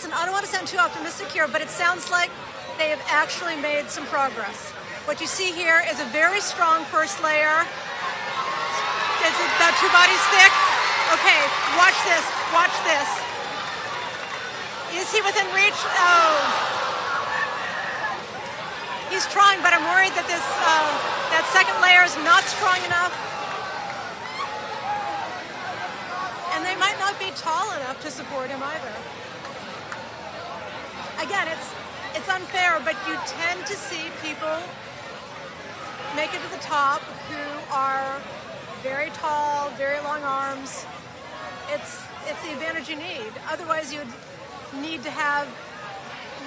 Listen, I don't want to sound too optimistic here, but it sounds like they have actually made some progress. What you see here is a very strong first layer. It's about 2 bodies thick. Okay, watch this, watch this. Is he within reach? Oh. He's trying, but I'm worried that that second layer is not strong enough. And they might not be tall enough to support him either. Again, it's unfair, but you tend to see people make it to the top who are very tall, very long arms. It's the advantage you need. Otherwise, you'd need to have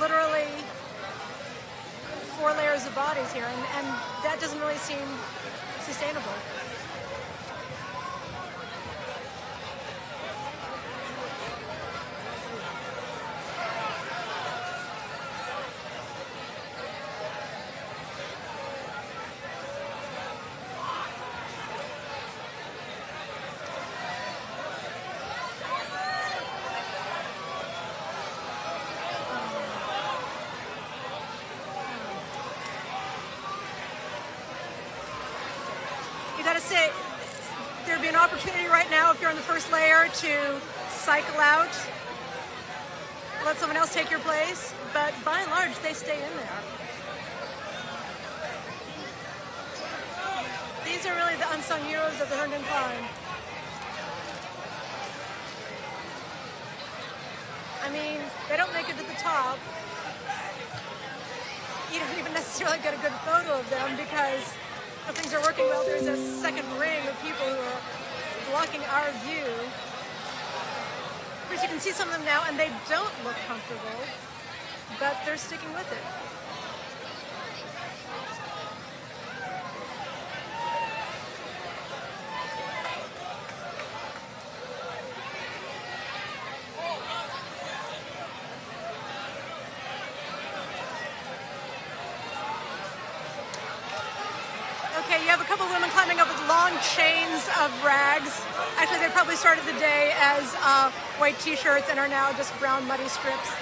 literally 4 layers of bodies here, and that doesn't really seem sustainable. You gotta say, there'd be an opportunity right now if you're in the first layer to cycle out, let someone else take your place, but by and large, they stay in there. These are really the unsung heroes of the Herndon climb. I mean, they don't make it to the top. You don't even necessarily get a good photo of them because if things are working well, there's a second ring of people who are blocking our view. Of course, you can see some of them now, and they don't look comfortable, but they're sticking with it. Okay, you have a couple women climbing up with long chains of rags. Actually, they probably started the day as white t-shirts and are now just brown muddy strips.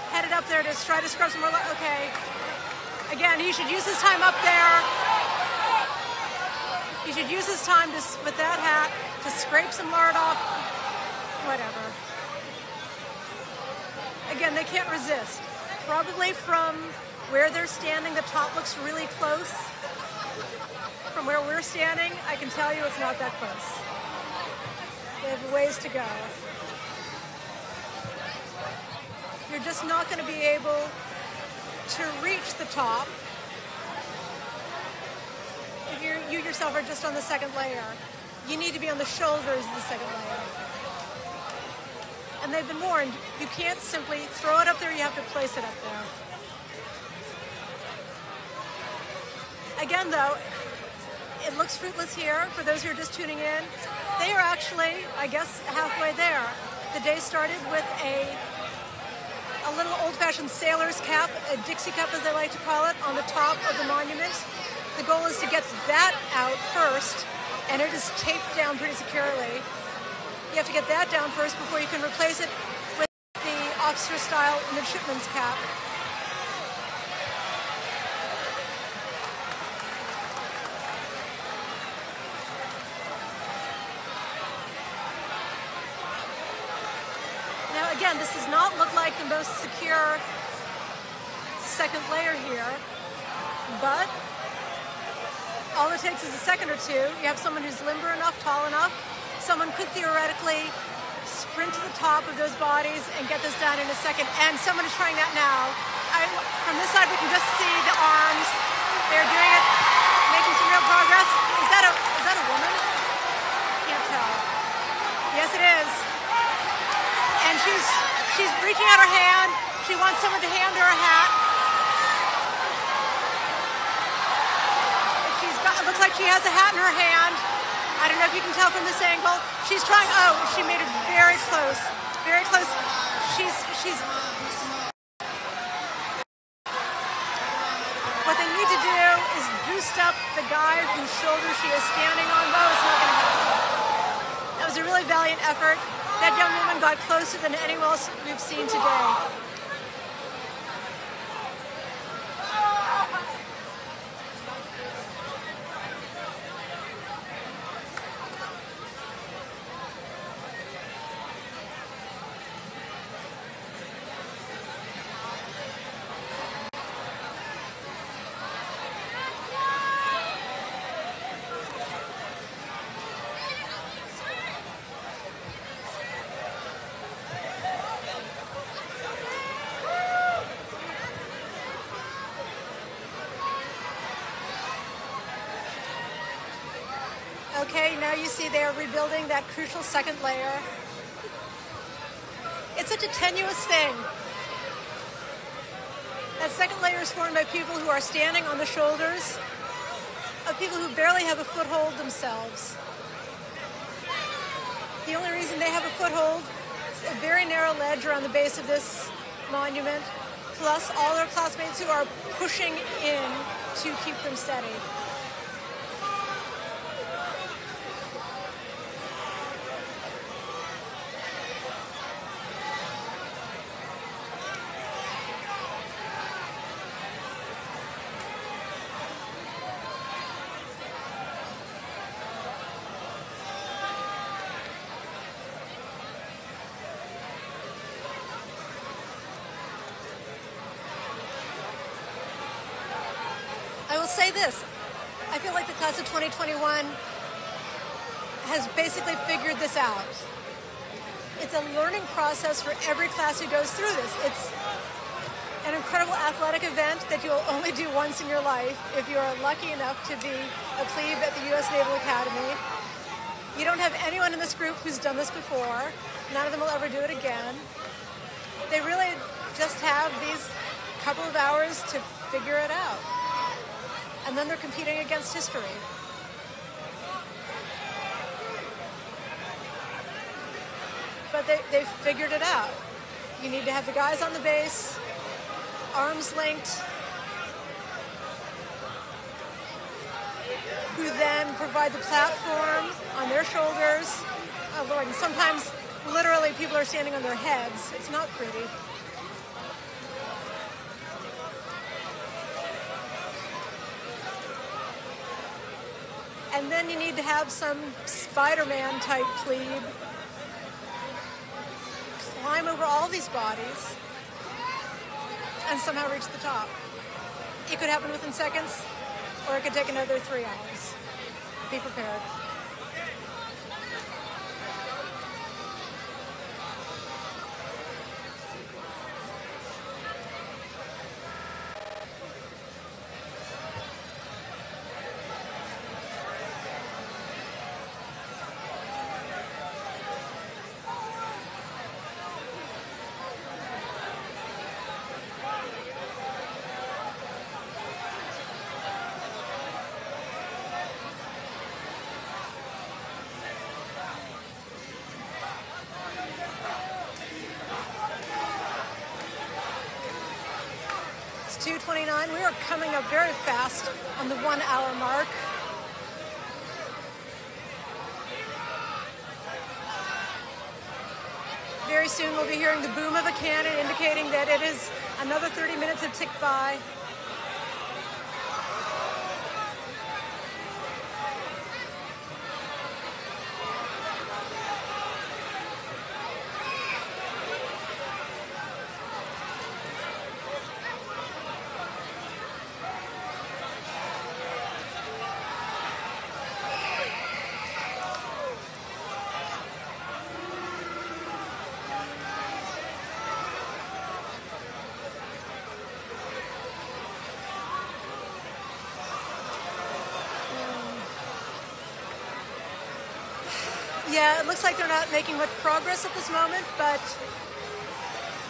Headed up there to try to scrub some more. Okay. Again, he should use his time up there. He should use his time to, with that hat to scrape some lard off. Whatever. Again, they can't resist. Probably from where they're standing, the top looks really close. From where we're standing, I can tell you it's not that close. They have ways to go. You're just not going to be able to reach the top if you yourself are just on the second layer. You need to be on the shoulders of the second layer. And they've been warned, you can't simply throw it up there, you have to place it up there. Again, though, it looks fruitless here for those who are just tuning in. They are actually, I guess, halfway there. The day started with a little old-fashioned sailor's cap, a Dixie cup as they like to call it, on the top of the monument. The goal is to get that out first, and it is taped down pretty securely. You have to get that down first before you can replace it with the officer-style midshipman's cap. Again, this does not look like the most secure second layer here, but all it takes is a second or two. You have someone who's limber enough, tall enough. Someone could theoretically sprint to the top of those bodies and get this done in a second, and someone is trying that now. From this side, we can just see the arms. They're doing it, making some real progress. Is that a woman? Can't tell. Yes, it is. And she's reaching out her hand. She wants someone to hand her a hat. It looks like she has a hat in her hand. I don't know if you can tell from this angle. She's trying. Oh, she made it very close. Very close. She's. What they need to do is boost up the guy whose shoulder she is standing on. Though it's not going to happen. That was a really valiant effort. That young woman got closer than anyone else we've seen today. Okay, now you see they are rebuilding that crucial second layer. It's such a tenuous thing. That second layer is formed by people who are standing on the shoulders of people who barely have a foothold themselves. The only reason they have a foothold is a very narrow ledge around the base of this monument, plus all their classmates who are pushing in to keep them steady. I will say this, I feel like the class of 2021 has basically figured this out. It's a learning process for every class who goes through this. It's an incredible athletic event that you'll only do once in your life if you are lucky enough to be a plebe at the U.S. Naval Academy. You don't have anyone in this group who's done this before. None of them will ever do it again. They really just have these couple of hours to figure it out. And then they're competing against history. But they've figured it out. You need to have the guys on the base, arms linked, who then provide the platform on their shoulders. Oh Lord, and sometimes literally people are standing on their heads. It's not pretty. And then you need to have some Spider-Man type plebe climb over all these bodies and somehow reach the top. It could happen within seconds, or it could take another 3 hours. Be prepared. It's 2:29. We are coming up very fast on the 1 hour mark. Very soon we'll be hearing the boom of a cannon indicating that it is another 30 minutes have ticked by. Yeah, it looks like they're not making much progress at this moment, but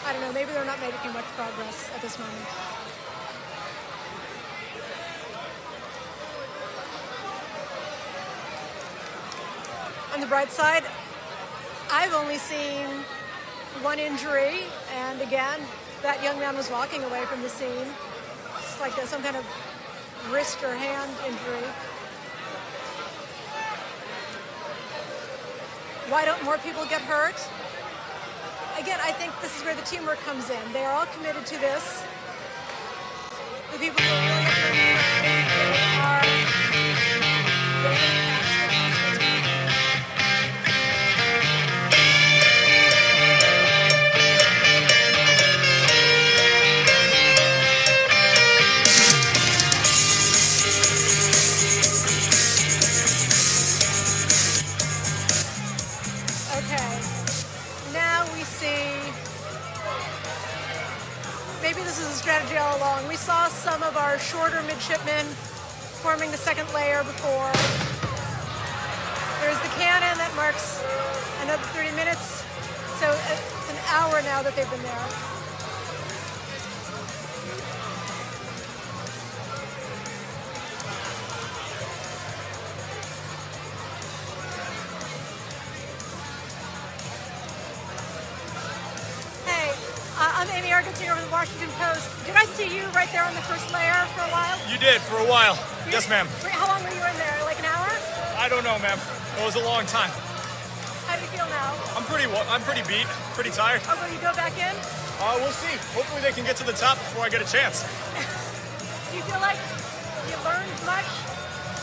I don't know, maybe they're not making much progress at this moment. On the bright side, I've only seen one injury, and again, that young man was walking away from the scene. It's like some kind of wrist or hand injury. Why don't more people get hurt? Again, I think this is where the teamwork comes in. They are all committed to this. The people who are really hurt are maybe this is a strategy all along. We saw some of our shorter midshipmen forming the second layer before. There's the cannon that marks another 30 minutes. So it's an hour now that they've been there. I'm Amy Argentine over the Washington Post. Did I see you right there on the first layer for a while? You did, for a while. Yes, ma'am. How long were you in there? Like an hour? I don't know, ma'am. It was a long time. How do you feel now? I'm pretty beat, pretty tired. Oh, will you go back in? We'll see. Hopefully they can get to the top before I get a chance. Do you feel like you learned much,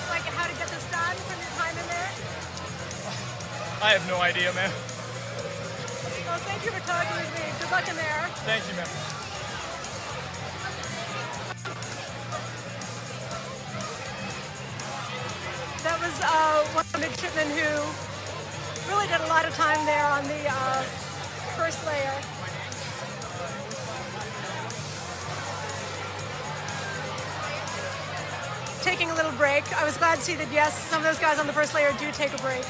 like how to get this done from your time in there? I have no idea, ma'am. Well, thank you for talking with me. Good luck in there. Thank you, ma'am. That was one of the midshipmen who really did a lot of time there on the first layer. Taking a little break. I was glad to see that, yes, some of those guys on the first layer do take a break.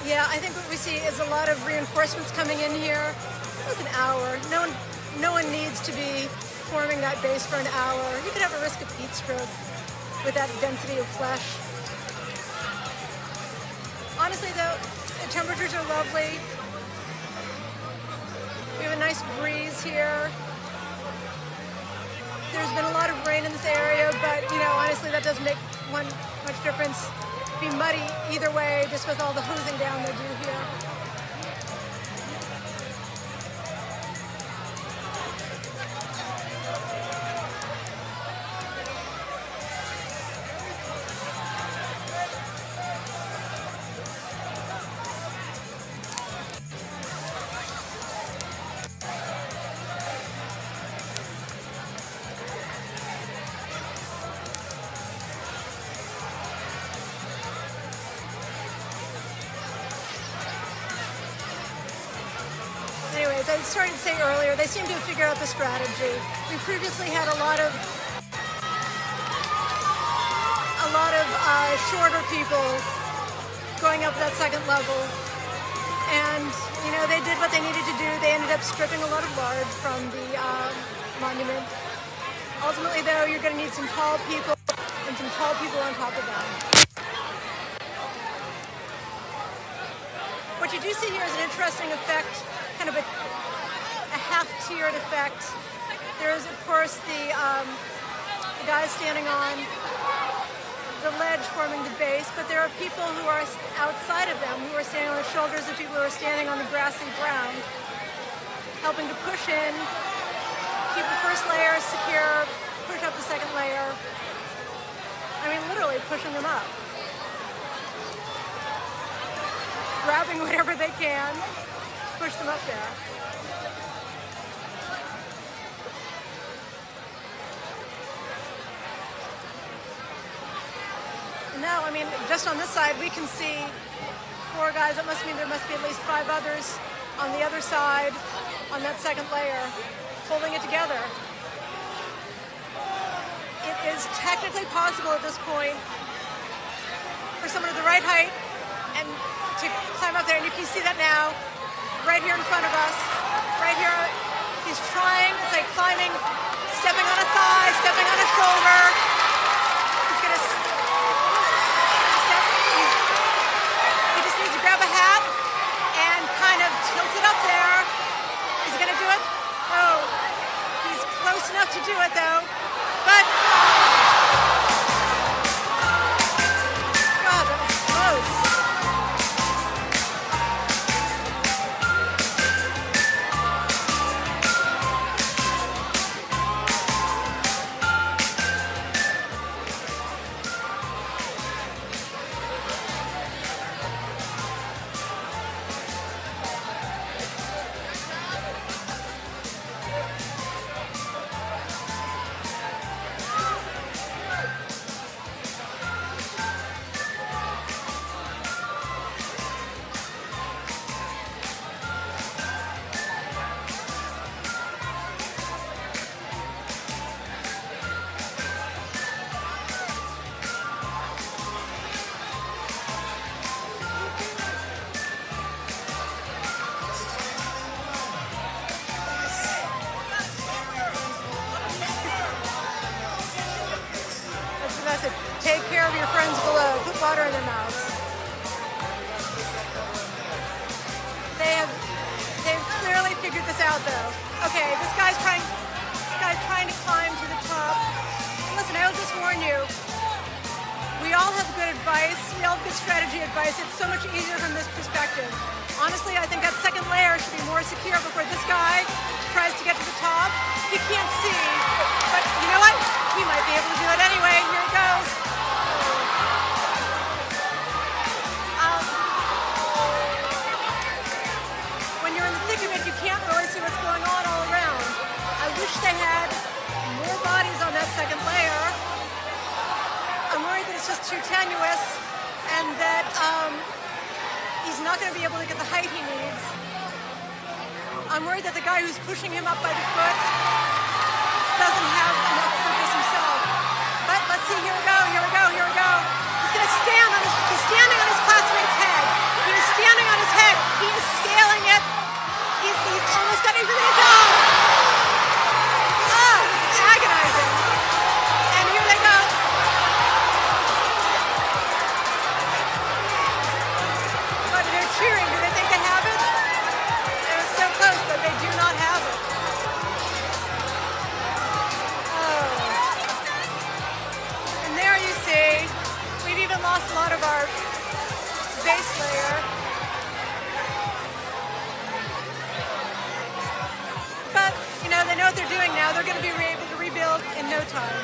Yeah, I think what we see is a lot of reinforcements coming in here. It was an hour. No one needs to be forming that base for an hour. You could have a risk of heat stroke with that density of flesh. Honestly, though, the temperatures are lovely. We have a nice breeze here. There's been a lot of rain in this area, but, you know, honestly, that doesn't make much difference. Be muddy either way, just with all the hosing down they do here. Anyways, I started to say earlier, they seem to have figured out the strategy. We previously had a lot of shorter people going up that second level. And, you know, they did what they needed to do. They ended up stripping a lot of lard from the monument. Ultimately, though, you're going to need some tall people and some tall people on top of them. What you do see here is an interesting effect, kind of a half-tiered effect. There is, of course, the guys standing on the ledge forming the base, but there are people who are outside of them, who are standing on the shoulders of people who are standing on the grassy ground, helping to push in, keep the first layer secure, push up the second layer. I mean, literally pushing them up. Grabbing whatever they can, push them up there. No, I mean, just on this side, we can see 4 guys. That must mean there must be at least 5 others on the other side, on that second layer, holding it together. It is technically possible at this point for someone at the right height and to climb up there, and you can see that now, right here in front of us, right here. He's trying, it's like climbing, stepping on a thigh, stepping on a shoulder. He's gonna step, he just needs to grab a hat and kind of tilt it up there. Is he gonna do it? Oh, he's close enough to do it though, but God, that was close. Take care of your friends below. Put water in their mouths. They've clearly figured this out though. Okay, this guy's trying to climb to the top. Listen, I'll just warn you. We all have good advice. We all have good strategy advice. It's so much easier from this perspective. Honestly, I think that second layer should be more secure before this guy tries to get to the top. He can't see, but you know what? He might be able to do it anyway. Here it goes. When you're in the thick of it, you can't really see what's going on all around. I wish they had more bodies on that second layer. I'm worried that it's just too tenuous and that he's not going to be able to get the height he needs. I'm worried that the guy who's pushing him up by the foot doesn't have enough purpose himself. But let's see, here we go. He's going to stand on he's standing on his classmate's head. He is standing on his head. He is scaling it. He's almost got it. He's going to go. Oh, this is agonizing. And here they go. But they're cheering. Do they think they have it? It was so close, but they do not have it. Oh. And there you see, we've even lost a lot of our base layer. But, you know, they know what they're doing now. They're going to be able to rebuild in no time.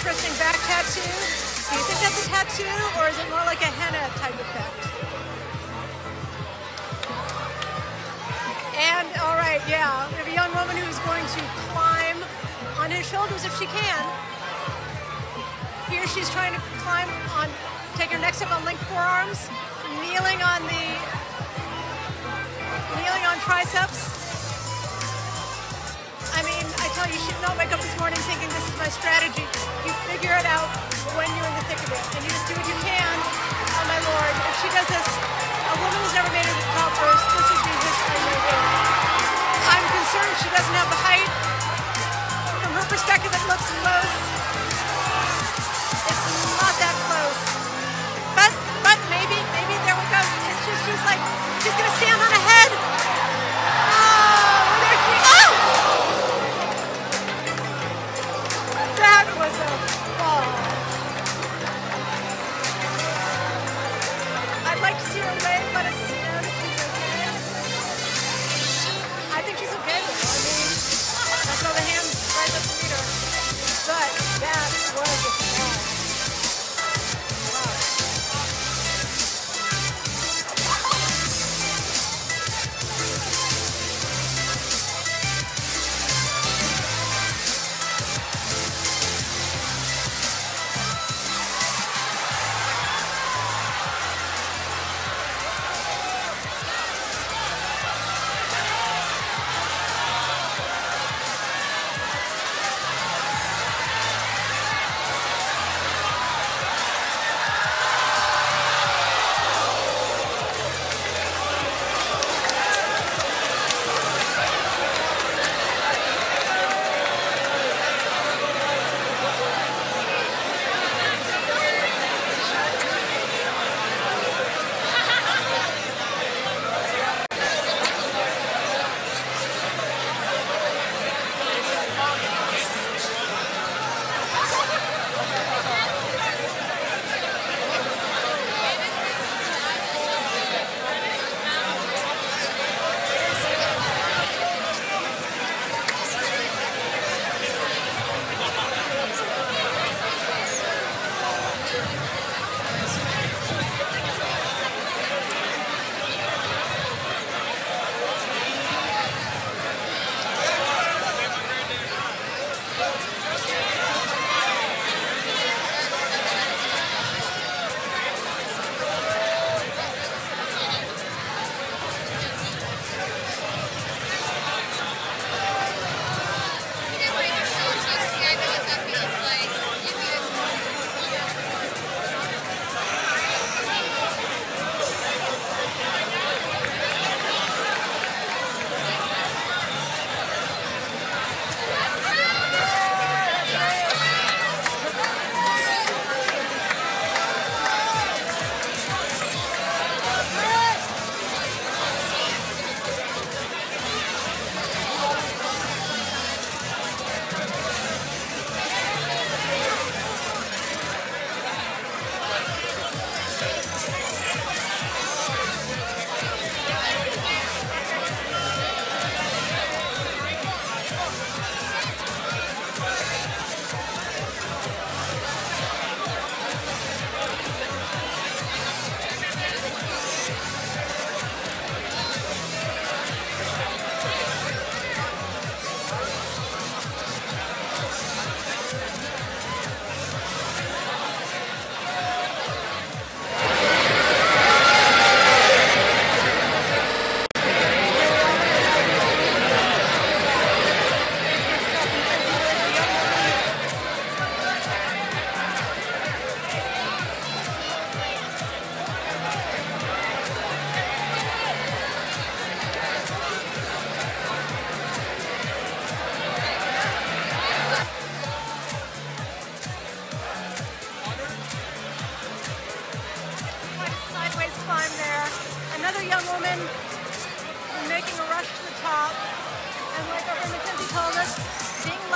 Interesting back tattoo. Do you think that's a tattoo, or is it more like a henna type effect? And, all right, yeah, we have a young woman who's going to climb on his shoulders if she can. Here she's trying to climb on, take her next step on linked forearms, kneeling on triceps. I mean, I tell you, you should not wake up this morning thinking this is my strategy. You figure it out when you're in the thick of it, and you just do what you can. Oh my Lord, if she does this, a woman who's never made it to the top first, this would be history making. I'm concerned she doesn't have the height. From her perspective, it looks close. It's not that close. But maybe there we go. It's just, she's gonna stand on a head. That was a But that was a fall.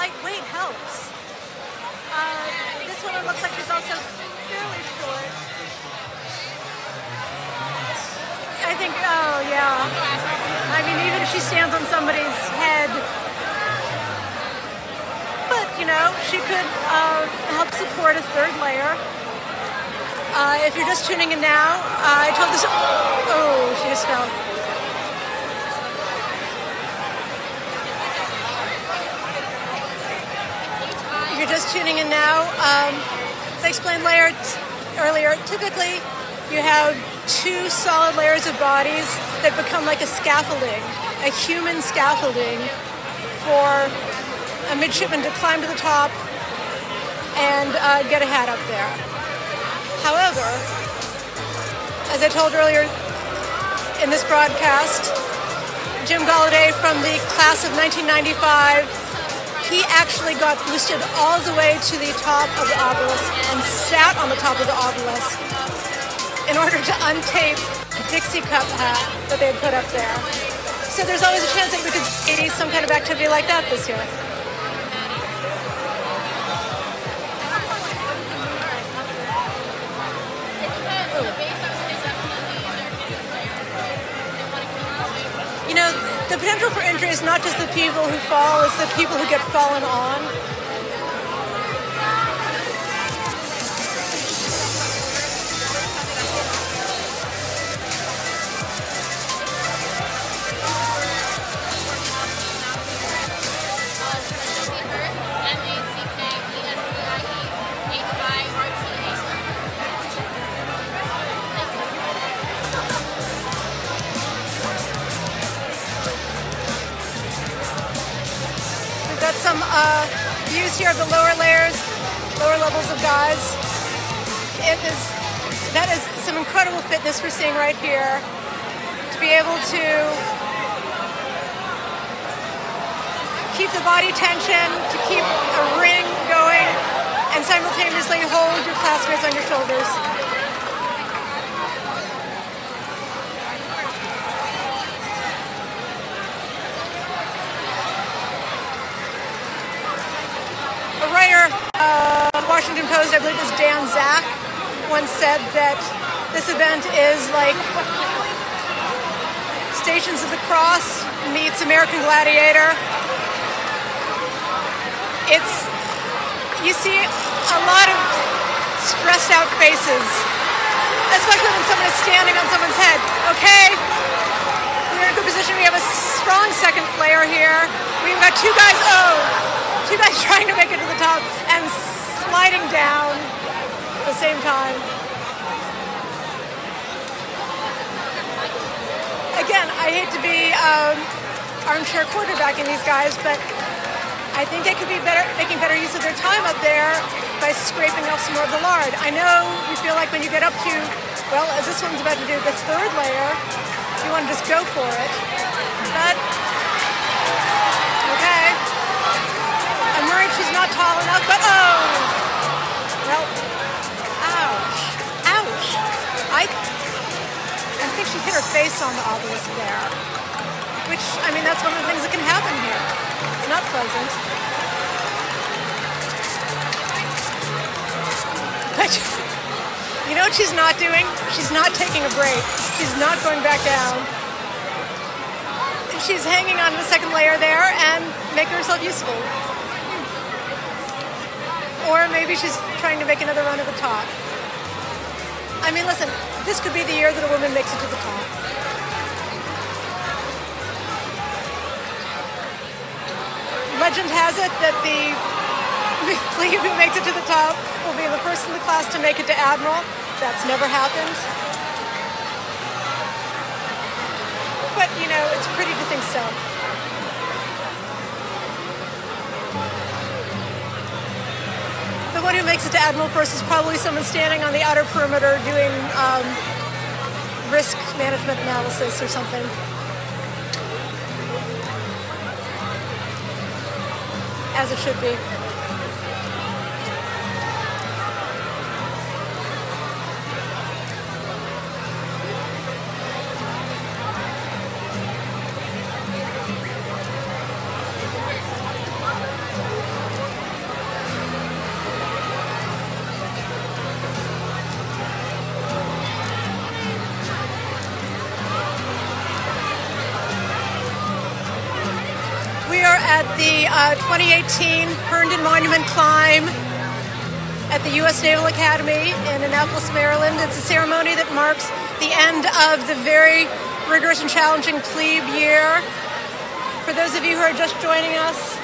Lightweight helps. This woman looks like she's also fairly short. I think, oh yeah. I mean, even if she stands on somebody's head, but you know, she could help support a third layer. If you're just tuning in now, I told this, oh, she just fell. If you're just tuning in now, as I explained earlier, typically you have two solid layers of bodies that become like a scaffolding, a human scaffolding for a midshipman to climb to the top and get a hat up there. However, as I told earlier in this broadcast, Jim Galladay from the class of 1995, he actually got boosted all the way to the top of the obelisk and sat on the top of the obelisk in order to untape the Dixie Cup hat that they had put up there. So there's always a chance that we could see some kind of activity like that this year. You know, the potential for injury is not just the people who fall, it's the people who get fallen on. views here of the lower layers, lower levels of guys. That is some incredible fitness we're seeing right here. To be able to keep the body tension, to keep a ring going, and simultaneously hold your classmates on your shoulders. A writer, Washington Post, I believe it was Dan Zach, once said that this event is like Stations of the Cross meets American Gladiator. You see a lot of stressed out faces, especially when someone is standing on someone's head. Okay, we're in a good position. We have a strong second layer here. We've got two guys trying to make it to the top and sliding down at the same time. Again, I hate to be armchair quarterbacking these guys, but I think they could be making better use of their time up there by scraping off some more of the lard. I know you feel like when you get up to, well, as this one's about to do, the third layer, you want to just go for it. But, okay. I'm worried she's not tall enough, but oh! Well, ouch. Ouch. I think she hit her face on the obelisk there. Which, I mean, that's one of the things that can happen here. It's not pleasant. But you know what she's not doing? She's not taking a break. She's not going back down. She's hanging on to the second layer there and making herself useful. Or maybe she's trying to make another run at the top. I mean, listen, this could be the year that a woman makes it to the top. Legend has it that the plebe who makes it to the top will be the first in the class to make it to Admiral. That's never happened. But, you know, it's pretty to think so. The one who makes it to Admiral first is probably someone standing on the outer perimeter doing risk management analysis or something. As it should be. We are at the 2018 Herndon Monument Climb at the U.S. Naval Academy in Annapolis, Maryland. It's a ceremony that marks the end of the very rigorous and challenging plebe year. For those of you who are just joining us,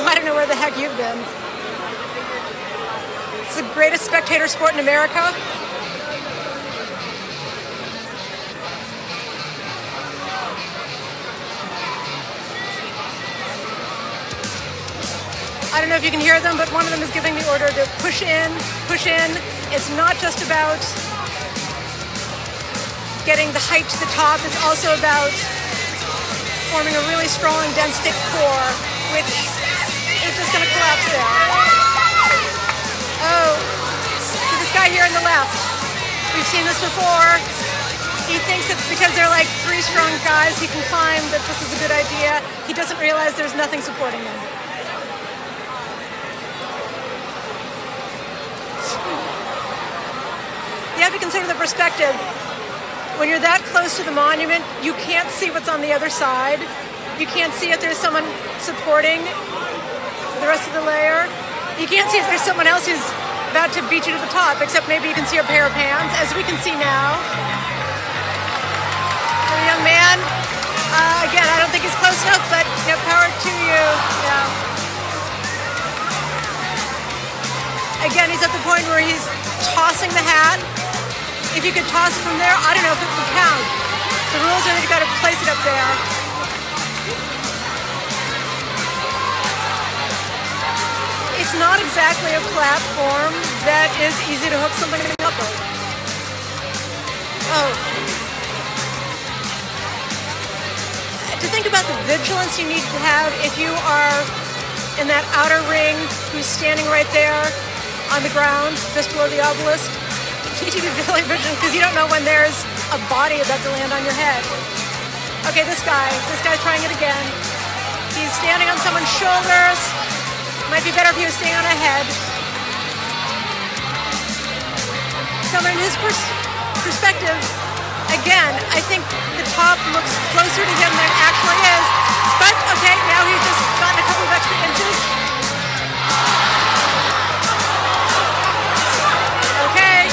I don't know where the heck you've been. It's the greatest spectator sport in America. I don't know if you can hear them, but one of them is giving the order to push in, push in. It's not just about getting the height to the top. It's also about forming a really strong, dense, thick core, which is just going to collapse there. Oh, so this guy here on the left, we've seen this before. He thinks it's because they're like three strong guys he can climb that this is a good idea. He doesn't realize there's nothing supporting him. You have to consider the perspective. When you're that close to the monument, you can't see what's on the other side. You can't see if there's someone supporting the rest of the layer. You can't see if there's someone else who's about to beat you to the top, except maybe you can see a pair of hands, as we can see now. The young man, again, I don't think he's close enough, but you know, power to you. Yeah. Again, he's at the point where he's tossing the hat. If you could toss it from there, I don't know if it would count. The rules are that you've got to place it up there. It's not exactly a platform that is easy to hook something up with. Oh. To think about the vigilance you need to have if you are in that outer ring who's standing right there on the ground just below the obelisk, you need to be really vigilant because you don't know when there's a body about to land on your head. Okay, this guy's trying it again. He's standing on someone's shoulders. Might be better if he was staying on a head. So in his perspective, again, I think the top looks closer to him than it actually is. But, okay, now he's just gotten a couple of extra inches. Okay,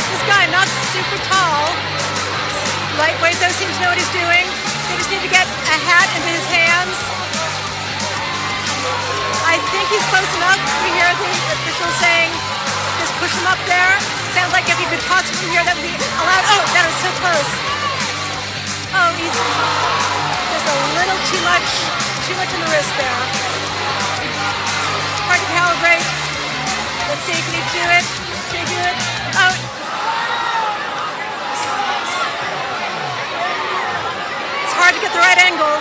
this guy, not super tall. Lightweight, though, seems to know what he's doing. They just need to get a hat into his hands. I think he's close enough. We hear the official saying, just push him up there. Sounds like if you could toss him from here, that would be allowed. Oh, that was so close. Oh, he's just a little too much in the wrist there. Hard to calibrate. Let's see, can he do it? Can he do it? Oh. It's hard to get the right angle.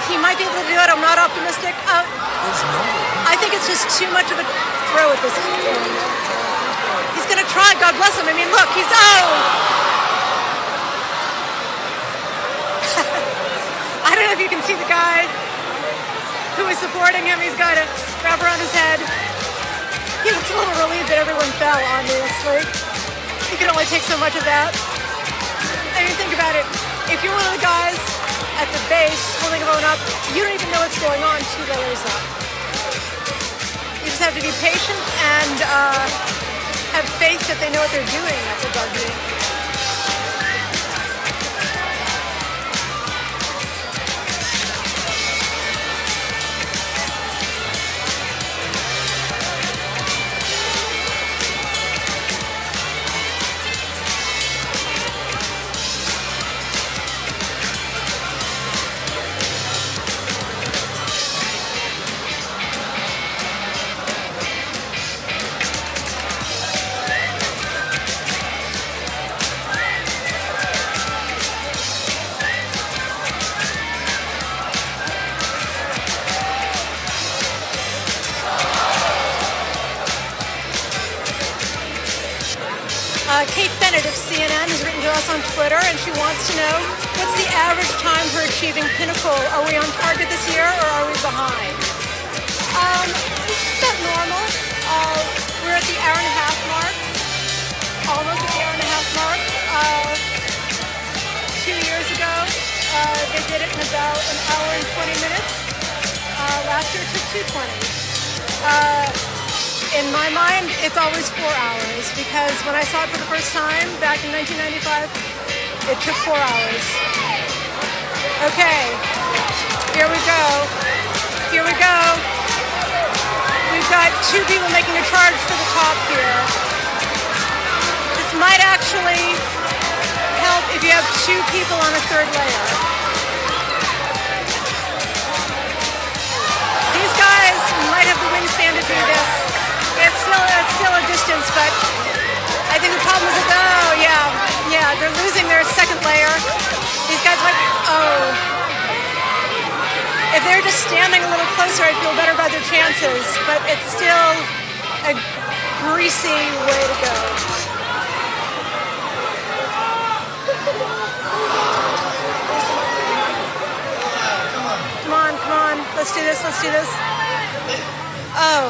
He might be able to do it. I'm not optimistic. I think it's just too much of a throw at this point. He's going to try. God bless him. I mean, look, he's... Oh! I don't know if you can see the guy who is supporting him. He's got a wrap around his head. He looks a little relieved that everyone fell, honestly. You can only take so much of that. I mean, think about it. If you're one of the guys at the base holding everyone up, you don't even know what's going on 2 layers up. You just have to be patient and have faith that they know what they're doing at the buggy. Kate Bennett of CNN has written to us on Twitter, and she wants to know, what's the average time for achieving pinnacle? Are we on target this year, or are we behind? This is about normal. We're at the hour and a half mark, almost at the hour and a half mark. 2 years ago, they did it in about an hour and 20 minutes. Last year it took 2:20. In my mind, it's always 4 hours because when I saw it for the first time back in 1995, it took 4 hours. Okay, here we go. Here we go. We've got 2 people making a charge for the top here. This might actually help if you have 2 people on a 3rd layer. These guys might have the wingspan to do this. It's still a distance, but I think the problem is that, yeah, they're losing their 2nd layer. These guys might, if they're just standing a little closer, I'd feel better about their chances, but it's still a greasy way to go. Come on, let's do this. Oh.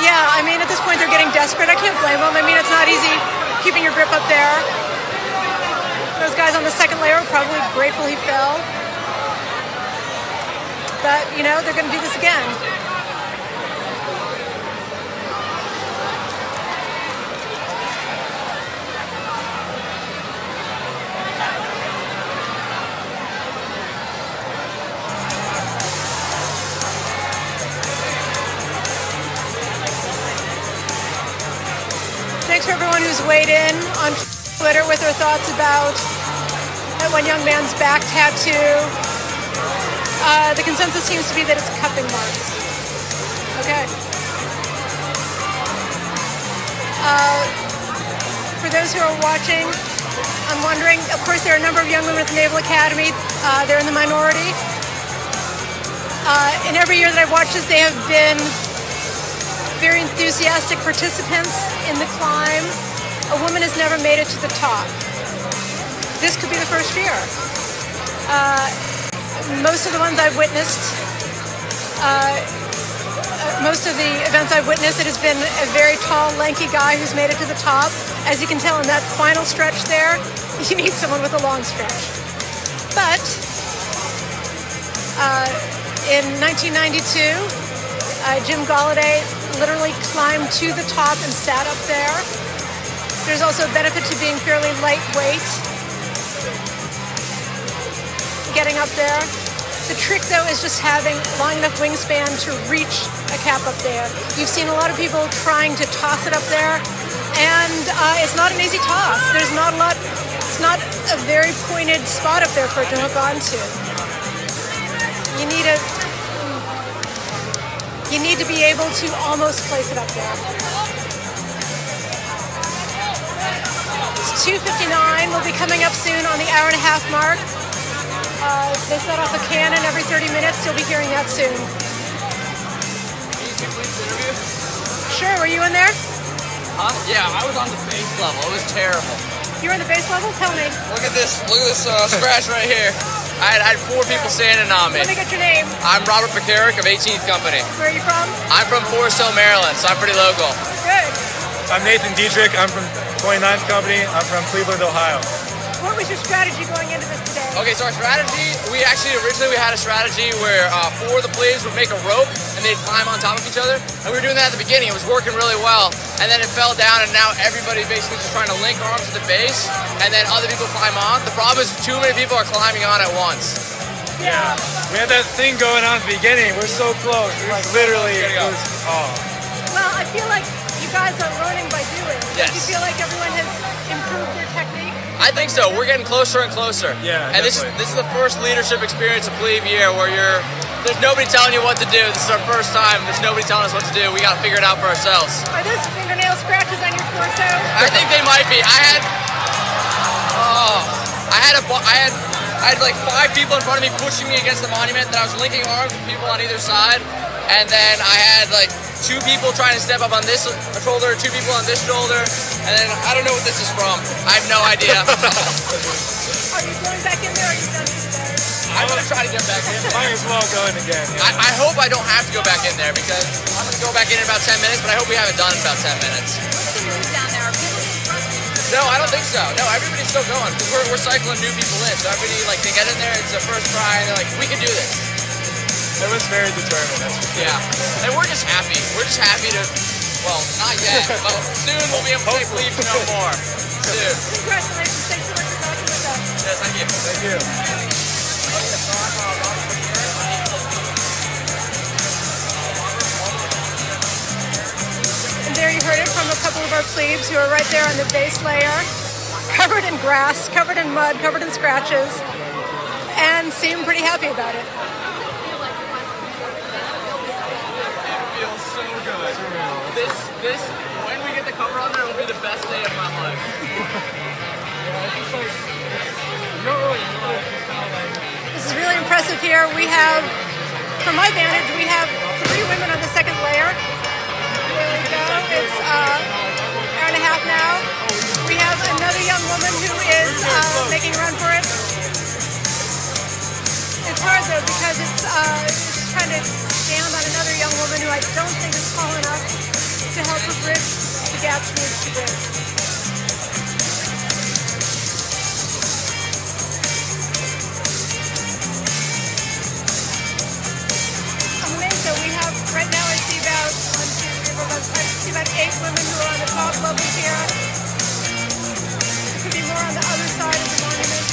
Yeah, I mean, at this point, they're getting desperate. I can't blame them. I mean, it's not easy keeping your grip up there. Those guys on the 2nd layer are probably grateful he fell. But, you know, they're going to do this again. Thanks for everyone who's weighed in on Twitter with their thoughts about That one young man's back tattoo. The consensus seems to be that it's cupping marks. Okay. For those who are watching, I'm wondering, of course, there are a number of young women at the Naval Academy. They're in the minority. In every year that I've watched this, they have been very enthusiastic participants in the climb. A woman has never made it to the top. This could be the first year. Most of the ones I've witnessed, most of the events I've witnessed, it has been a very tall, lanky guy who's made it to the top. As you can tell in that final stretch there, you need someone with a long stretch. But in 1992, Jim Galladay literally climbed to the top and sat up there. There's also a benefit to being fairly lightweight, getting up there. The trick, though, is just having long enough wingspan to reach a cap up there. You've seen a lot of people trying to toss it up there, and it's not an easy toss. There's not a lot, it's not a very pointed spot up there for it to hook onto. You need to be able to almost place it up there. It's 2:59. We'll be coming up soon on the hour-and-a-half mark. They set off a cannon every 30 minutes. You'll be hearing that soon. Sure. Were you in there? Huh? Yeah, I was on the base level. It was terrible. You were on the base level? Tell me. Look at this. Look at this scratch right here. I had 4 people standing on me. Let me get your name. I'm Robert McCarrick of 18th Company. Where are you from? I'm from Forest Hill, Maryland, so I'm pretty local. Good. I'm Nathan Dietrich. I'm from 29th Company. I'm from Cleveland, Ohio. What was your strategy going into this today? Okay, so our strategy, originally we had a strategy where 4 of the Plebes would make a rope and they'd climb on top of each other. And we were doing that at the beginning. It was working really well. And then it fell down and now everybody basically just trying to link arms at the base and then other people climb on. The problem is too many people are climbing on at once. Yeah. We had that thing going on at the beginning. We're so close. It was literally, Well, I feel like you guys are learning by doing. Yes. Do you feel like everyone has improved their technique? I think so. We're getting closer and closer. Yeah, and this is the first leadership experience of Plebe year where there's nobody telling you what to do. This is our first time. There's nobody telling us what to do. We got to figure it out for ourselves. Are those fingernail scratches on your torso? I think they might be. I had like 5 people in front of me pushing me against the monument, then I was linking arms with people on either side, and then I had like 2 people trying to step up on this shoulder, 2 people on this shoulder, and then I don't know what this is from. I have no idea. Are you going back in there or are you done today? I'm going to try to get back in there. Might as well go in again. Yeah. I hope I don't have to go back in there because I'm going to go back in about 10 minutes, but I hope we have it done in about 10 minutes. What's the move down there? Are people No, I don't think so. No, everybody's still going because we're cycling new people in. So everybody, like, they get in there, it's their first try, and they're like, we can do this. Everyone's very determined, that's for sure. Yeah. And we're just happy. We're just happy to, well, not yet, but soon we'll be able to take Plebes no more. Soon. Congratulations. Thanks so much for talking with us. Yes, thank you. Thank you. And there you heard it from a couple of our plebes who are right there on the base layer, covered in grass, covered in mud, covered in scratches, and seem pretty happy about it. Feels so good. This, when we get the cover on there, will be the best day of my life. This is really impressive here. We have, from my vantage, we have 3 women on the second layer. There we go. It's hour and a half now. We have another young woman who is making a run for it. It's hard though because it's trying to stand on another young woman who I don't think is tall enough to help her bridge the gap she needs to bridge. So we have, right now I see about 8 women who are on the top level here. There could be more on the other side of the monument.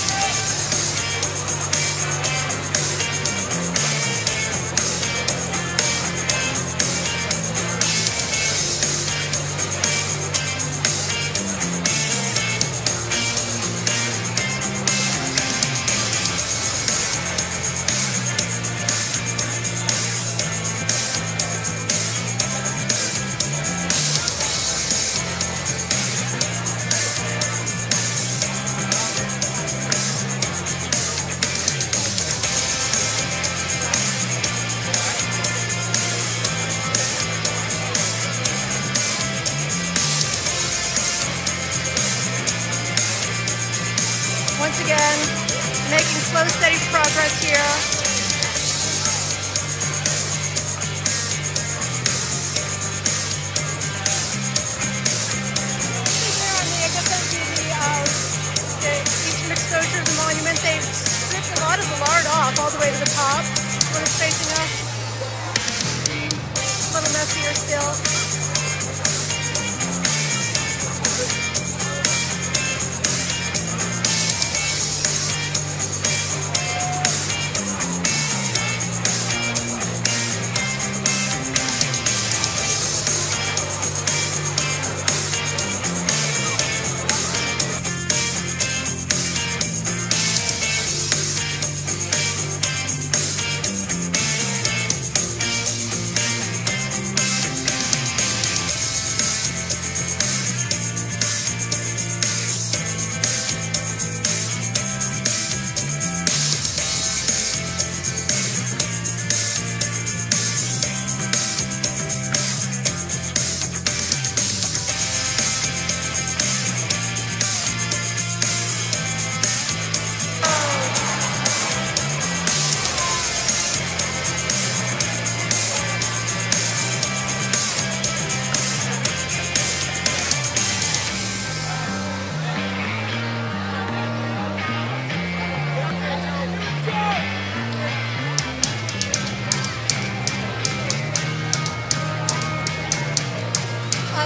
Once again, making slow, steady progress here. Here on the, I guess that would be the eastern exposure of the monument. They've stripped a lot of the lard off all the way to the top where it's facing us. A little messier still.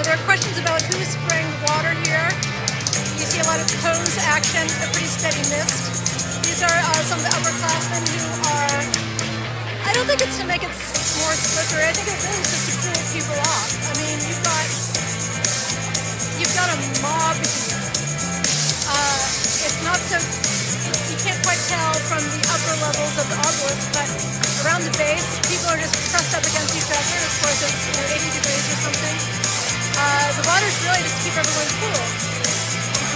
There are questions about who's spraying the water here. You see a lot of hose action, a pretty steady mist. These are some of the upperclassmen who are, I don't think it's to make it more slippery, I think it really is just to cool people off. I mean, you've got a mob here. It's not so, you can't quite tell from the upper levels of the obelisk, but around the base, people are just pressed up against each other. Of course, it's 80 degrees or something. The water's really just to keep everyone cool.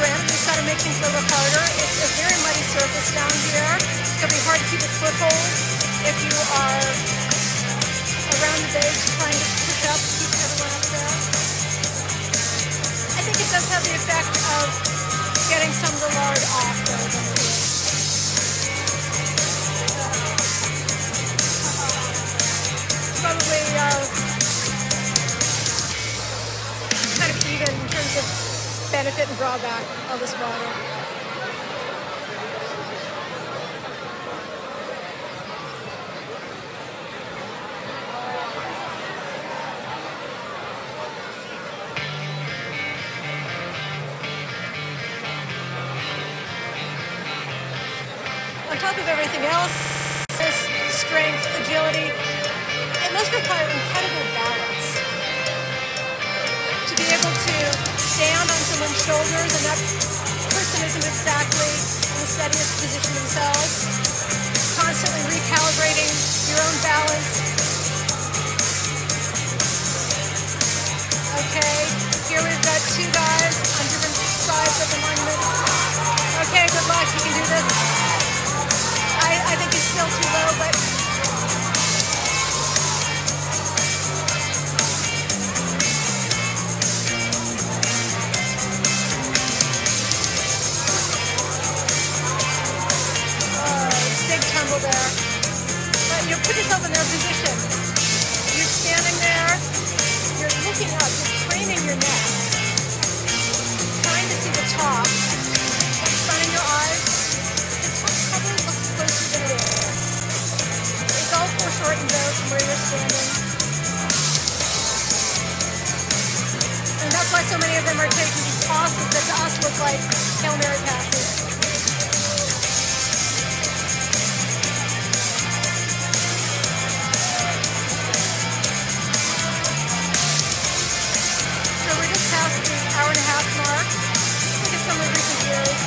Granted, it's got to make things a little harder. It's a very muddy surface down here. It's going to be hard to keep a foothold if you are around the base trying to push up, keep everyone up there. I think it does have the effect of getting some of the lard off, though. Probably kind of even in terms of benefit and drawback of this water. On top of everything else, this strength, agility, it must require incredible balance to be able to stand on someone's shoulders and that person isn't exactly in the steadiest position themselves, constantly recalibrating your own balance. Okay, here we've got two guys on different sides of the monument. Okay, good luck, you can do this. I think he's still too low, but big tumble there. But you put yourself in their position. You're standing there, you're looking up, you're craning your neck, trying to see the top, sunning your eyes. The top probably looks closer than it is. It's all foreshortened though from where you're standing. And that's why so many of them are taking these tosses that to us look like Hail Mary passes. Hour and a half mark. Look at some of the recent years.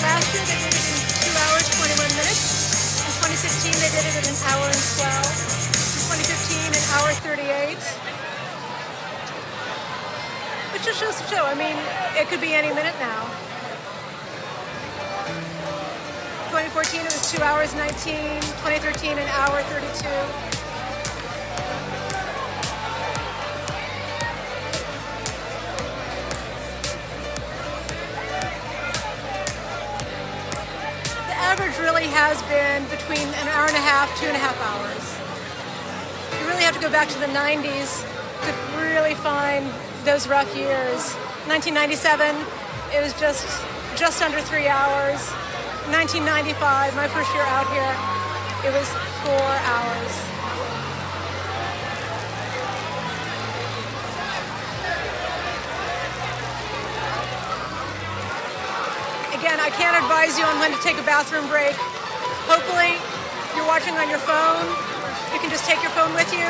Last year they did it in 2 hours, 21 minutes. In 2016 they did it in an hour and 12. In 2015 an hour 38. Which just shows the show. I mean, it could be any minute now. 2014 it was 2 hours 19. 2013 an hour 32. average really has been between an hour and a half, 2.5 hours. You really have to go back to the 90s to really find those rough years. 1997, it was just under 3 hours. 1995, my first year out here, it was 4 hours. Again, I can't advise you on when to take a bathroom break. Hopefully, you're watching on your phone. You can just take your phone with you.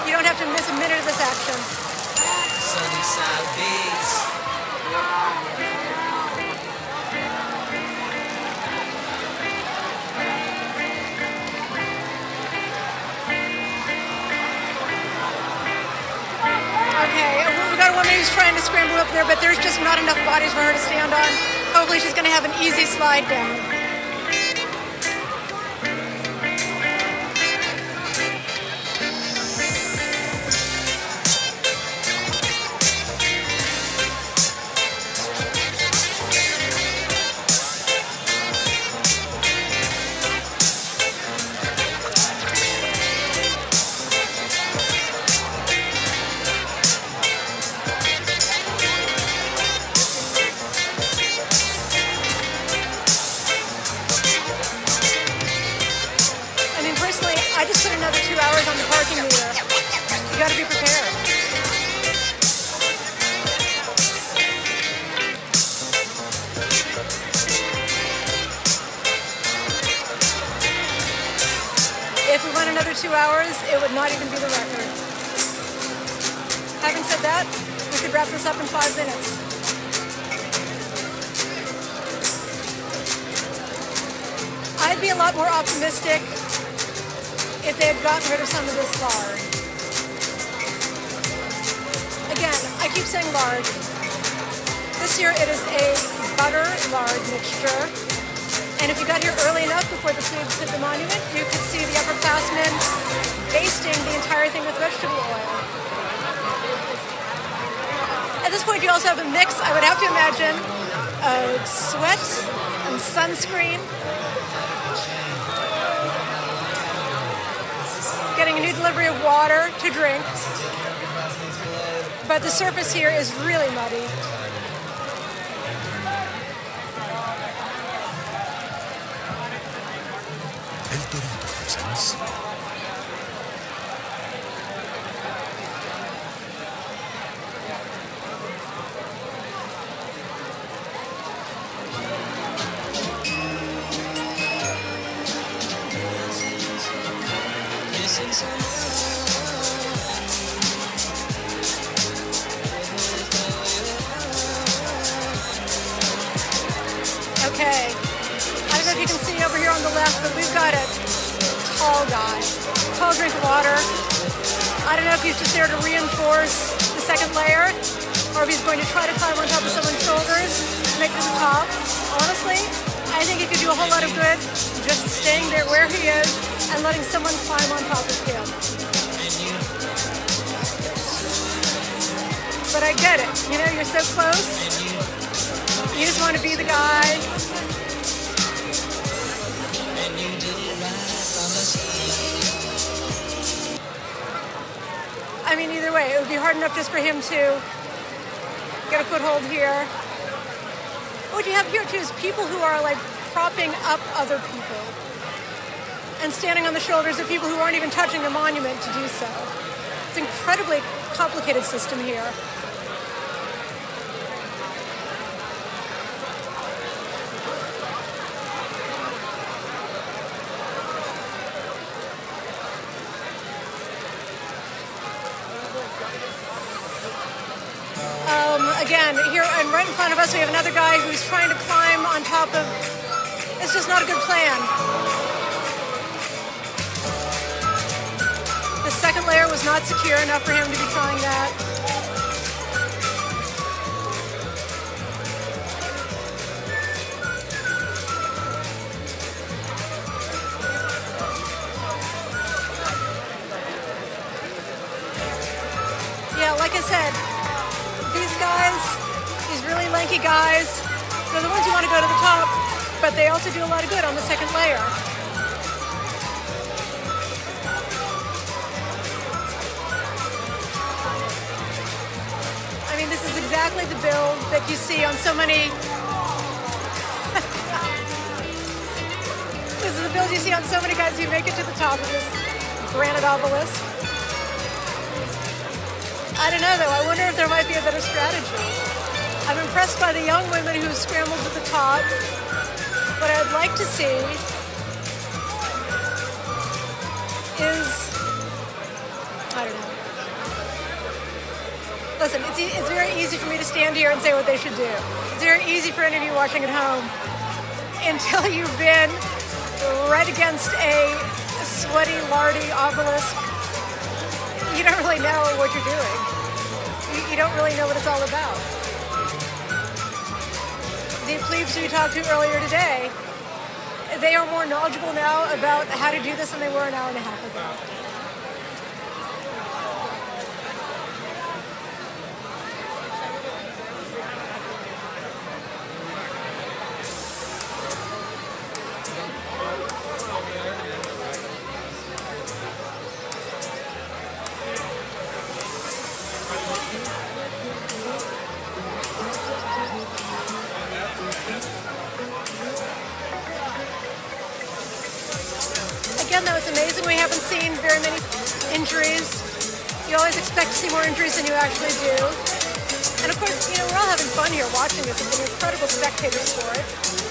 You don't have to miss a minute of this action. Sunnyside Beats. Okay, we got a woman who's trying to scramble up there, but there's just not enough bodies for her to stand on. Hopefully she's going to have an easy slide down. I just put another 2 hours on the parking meter. You got to be prepared. If we went another 2 hours, it would not even be the record. Having said that, we could wrap this up in 5 minutes. I'd be a lot more optimistic if they had gotten rid of some of this lard. Again, I keep saying lard. This year it is a butter-lard mixture. And if you got here early enough before the Plebes hit the monument, you could see the upperclassmen basting the entire thing with vegetable oil. At this point, you also have a mix, I would have to imagine, of sweat and sunscreen. Getting a new delivery of water to drink. But the surface here is really muddy. Okay, I don't know if you can see over here on the left, but we've got a tall guy, tall drink of water. I don't know if he's just there to reinforce the second layer, or if he's going to try to climb on top of someone's shoulders to make it to the top. Honestly, I think he could do a whole lot of good just staying there where he is and letting someone climb on top of him. But I get it, you know, you're so close. You just want to be the guy. I mean, either way, it would be hard enough just for him to get a foothold here. What you have here, too, is people who are, like, propping up other people and standing on the shoulders of people who aren't even touching the monument to do so. It's an incredibly complicated system here. Again, here and right in front of us, we have another guy who's trying to climb on top of. It's just not a good plan. The second layer was not secure enough for him to be trying that. Yeah, like I said, these guys, these really lanky guys, they're the ones who want to go to the top, but they also do a lot of good on the second layer. I mean, this is exactly the build that you see on so many. This is the build you see on so many guys who make it to the top of this granite obelisk. I don't know though, I wonder if there might be a better strategy. I'm impressed by the young women who scrambled to the top. What I'd like to see is, I don't know. Listen, it's very easy for me to stand here and say what they should do. It's very easy for any of you watching at home. Until you've been right against a sweaty, lardy obelisk, you don't really know what you're doing. You don't really know what it's all about. The plebes we talked to earlier today, they are more knowledgeable now about how to do this than they were an hour and a half ago. Again, though, it's amazing we haven't seen very many injuries. You always expect to see more injuries than you actually do. And of course, you know, we're all having fun here watching this. It's an incredible spectator sport.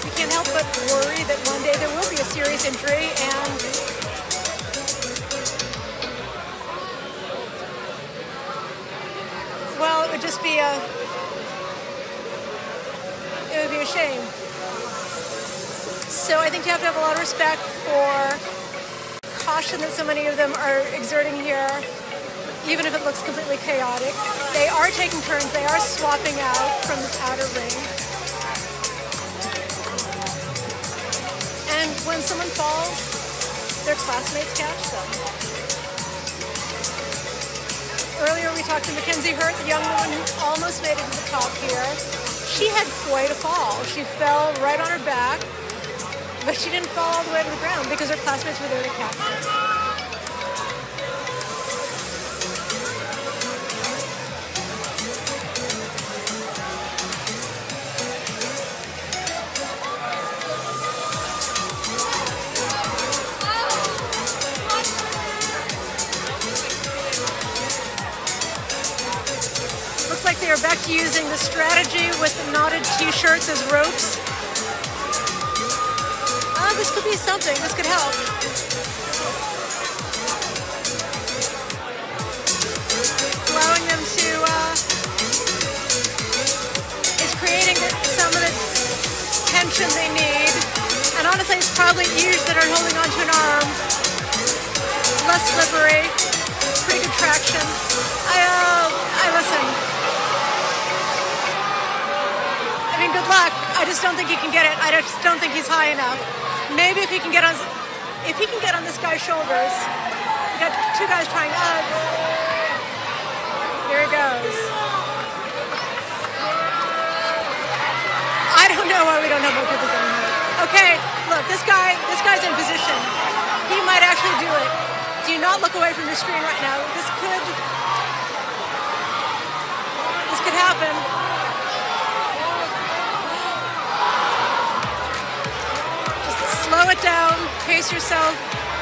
We can't help but worry that one day there will be a serious injury and well, it would just be a shame. So I think you have to have a lot of respect for caution that so many of them are exerting here, even if it looks completely chaotic. They are taking turns. They are swapping out from this outer ring. And when someone falls, their classmates catch them. Earlier we talked to Mackenzie Hurt, the young woman who almost made it to the top here. She had quite a fall. She fell right on her back, but she didn't fall all the way to the ground because her classmates were there to catch her. Looks like they are back to using the strategy with the knotted t-shirts as ropes. This could be something. This could help. Allowing them to, it's creating some of the tension they need. And honestly, it's probably ears that are holding onto an arm. Less slippery. Pretty good traction. I listen. I mean, good luck. I just don't think he can get it. I just don't think he's high enough. Maybe if he can get on this guy's shoulders. We got two guys trying up. Here he goes. I don't know why we don't have more people getting hurt. Okay, look, this guy's in position. He might actually do it. Do not look away from your screen right now. This could happen. Slow it down, pace yourself.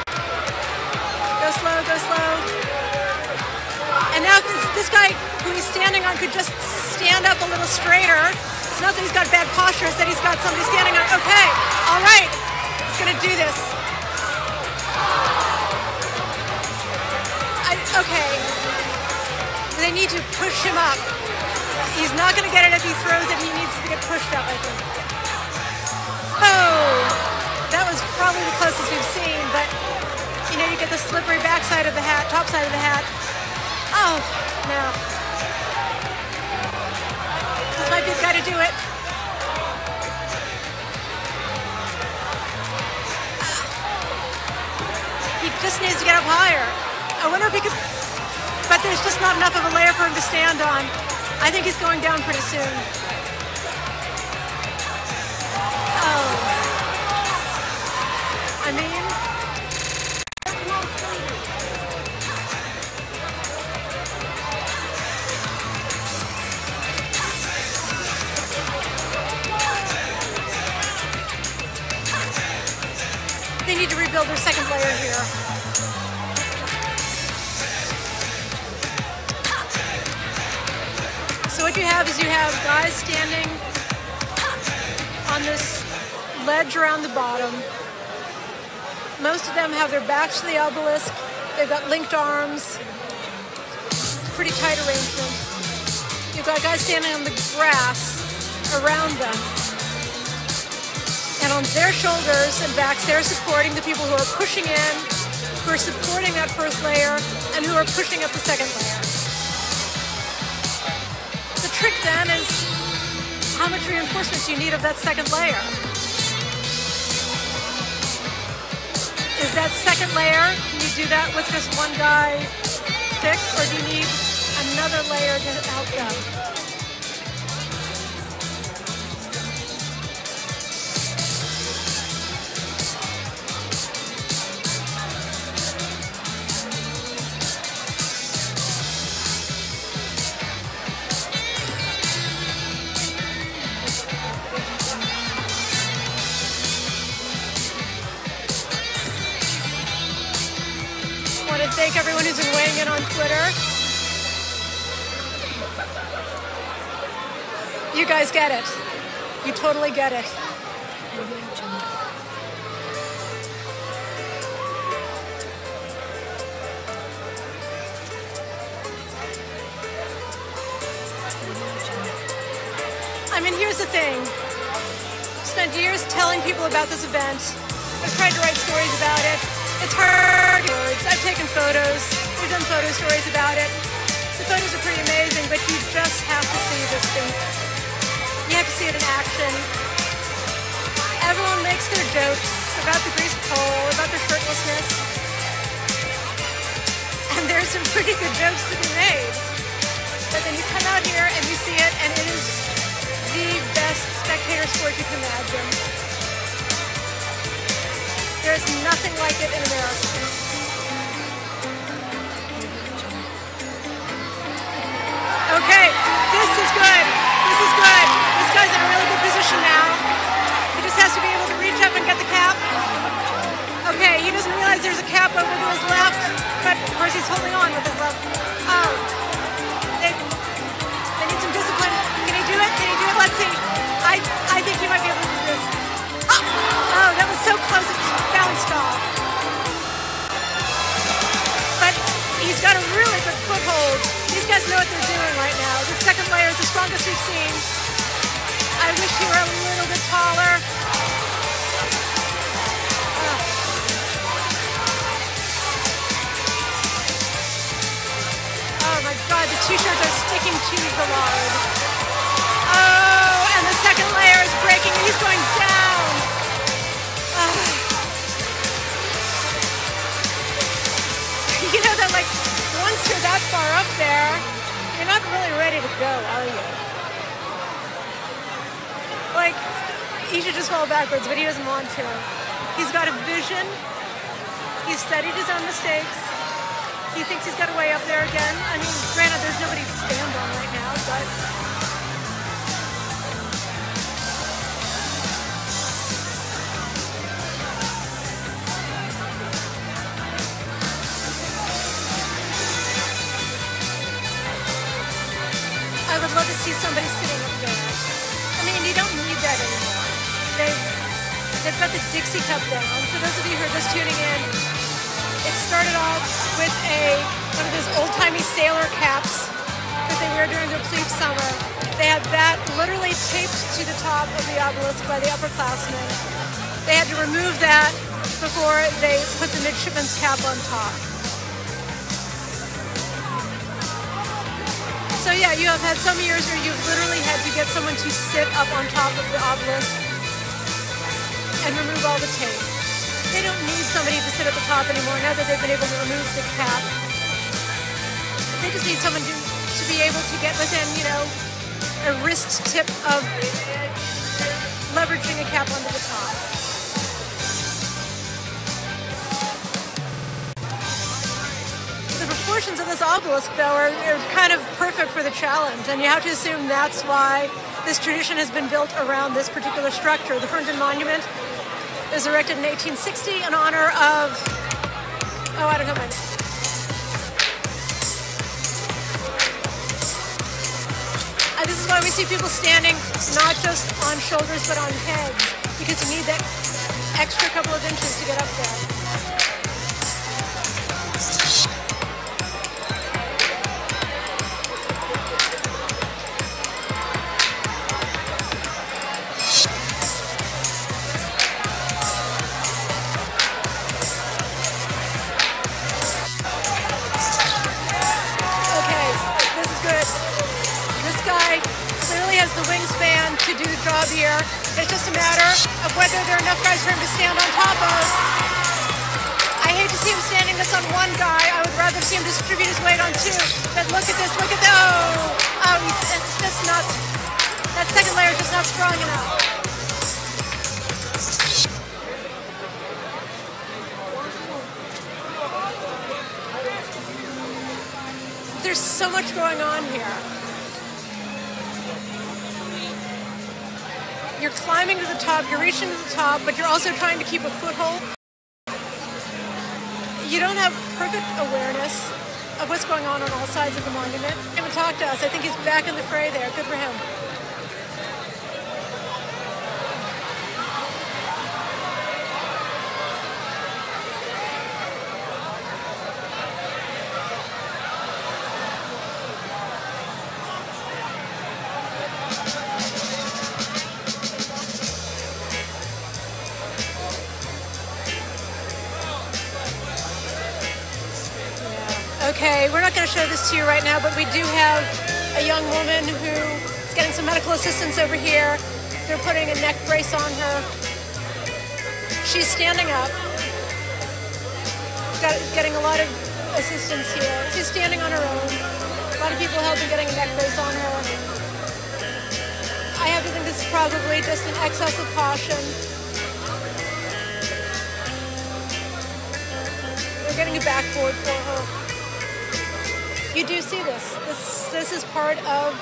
Go slow, go slow. And now this guy who he's standing on could just stand up a little straighter. It's not that he's got bad posture, it's that he's got somebody standing on. Okay, all right, he's gonna do this. Okay, they need to push him up. He's not gonna get it if he throws it, he needs to get pushed up, I think. Oh! That was probably the closest we've seen, but you know, you get the slippery backside of the hat, top side of the hat. Oh, no. This might be the guy to do it. He just needs to get up higher. I wonder if he could, but there's just not enough of a layer for him to stand on. I think he's going down pretty soon. Oh. they need to rebuild their second layer here. So what you have is you have guys standing on this ledge around the bottom. Most of them have their backs to the obelisk. They've got linked arms. Pretty tight arrangement. You've got guys standing on the grass around them. And on their shoulders and backs, they're supporting the people who are pushing in, who are supporting that first layer, and who are pushing up the second layer. The trick then is how much reinforcement do you need of that second layer? Is that second layer, can you do that with just one guy thick, or do you need another layer to help them? Thank everyone who's been weighing in on Twitter. You guys get it. You totally get it. I mean, here's the thing. Spent years telling people about this event. I've tried to write stories about it. It's hard words. I've taken photos. We've done photo stories about it. The photos are pretty amazing, but you just have to see this thing. You have to see it in action. Everyone makes their jokes about the greased pole, about their shirtlessness. And there's some pretty good jokes to be made. But then you come out here and you see it, and it is the best spectator sport you can imagine. There's nothing like it in America. Okay, this is good. This is good. This guy's in a really good position now. He just has to be able to reach up and get the cap. Okay, he doesn't realize there's a cap over to his left, but of course he's holding on with his left. Oh, they need some discipline. Can he do it? Can he do it? Let's see. I think he might be able to do this. Oh, that was so close, it just bounced off. But he's got a really good foothold. These guys know what they're doing right now. The second layer is the strongest we've seen. I wish he were a little bit taller. Oh my God, the t-shirts are sticking to the lard. Oh, and the second layer is breaking. He's going down. You know that, like, once you're that far up there, you're not really ready to go, are you? Like, he should just fall backwards, but he doesn't want to. He's got a vision. He's studied his own mistakes. He thinks he's got a way up there again. I mean, granted, there's nobody to stand on right now, but... I would love to see somebody sitting up there. I mean, you don't need that anymore. They've got the Dixie Cup down. For those of you who are just tuning in, it started off with one of those old-timey sailor caps that they wear during their plebe summer. They had that literally taped to the top of the obelisk by the upperclassmen. They had to remove that before they put the midshipman's cap on top. So yeah, you have had some years where you've literally had to get someone to sit up on top of the obelisk and remove all the tape. They don't need somebody to sit at the top anymore now that they've been able to remove the cap. They just need someone to be able to get within, you know, a wrist tip of leveraging a cap onto the top. The proportions of this obelisk, though, are kind of perfect for the challenge, and you have to assume that's why this tradition has been built around this particular structure. The Herndon Monument It was erected in 1860 in honor of, oh, I don't know my name. This is why we see people standing not just on shoulders but on heads, because you need that extra couple of inches to get up there. The wingspan to do the job here. It's just a matter of whether there are enough guys for him to stand on top of. I hate to see him standing this on one guy. I would rather see him distribute his weight on two. But look at this, look at that. Oh, it's just not, that second layer is just not strong enough. There's so much going on here. You're climbing to the top, you're reaching to the top, but you're also trying to keep a foothold. You don't have perfect awareness of what's going on all sides of the monument. He would talk to us. I think he's back in the fray there. Good for him. Okay, we're not going to show this to you right now, but we do have a young woman who is getting some medical assistance over here. They're putting a neck brace on her. She's standing up, getting a lot of assistance here. She's standing on her own. A lot of people helping getting a neck brace on her. I have to think this is probably just an excess of caution. They're getting a backboard for her. You do see this. This is part of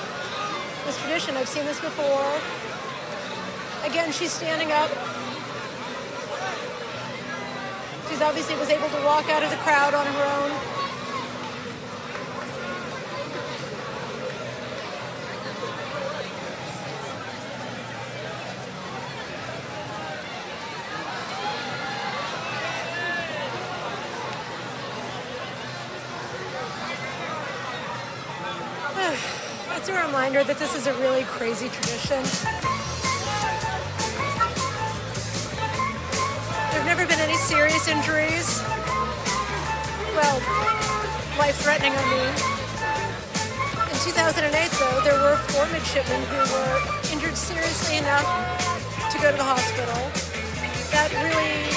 this tradition. I've seen this before. Again, she's standing up. She's obviously was able to walk out of the crowd on her own. It's a reminder that this is a really crazy tradition. There have never been any serious injuries. Well, life-threatening, I mean. In 2008, though, there were 4 midshipmen who were injured seriously enough to go to the hospital. That really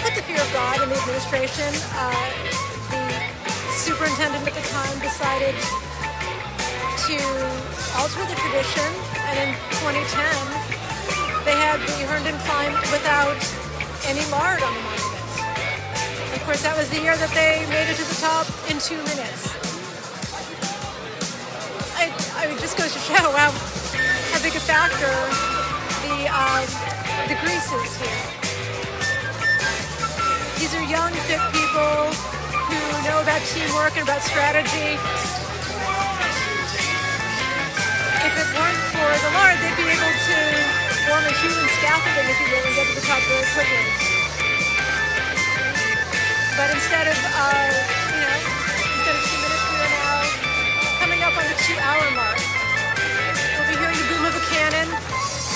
put the fear of God in the administration. The superintendent at the time decided to alter the tradition, and in 2010 they had the Herndon climb without any lard on the monument. And of course, that was the year that they made it to the top in 2 minutes. It just goes to show how big a factor the grease is here. These are young, fit people who know about teamwork and about strategy. If it weren't for the lard, they'd be able to form a human scaffolding, if you will, and get to the top very quickly. But instead of 2 minutes, we are now coming up on the 2-hour mark. We'll be hearing the boom of a cannon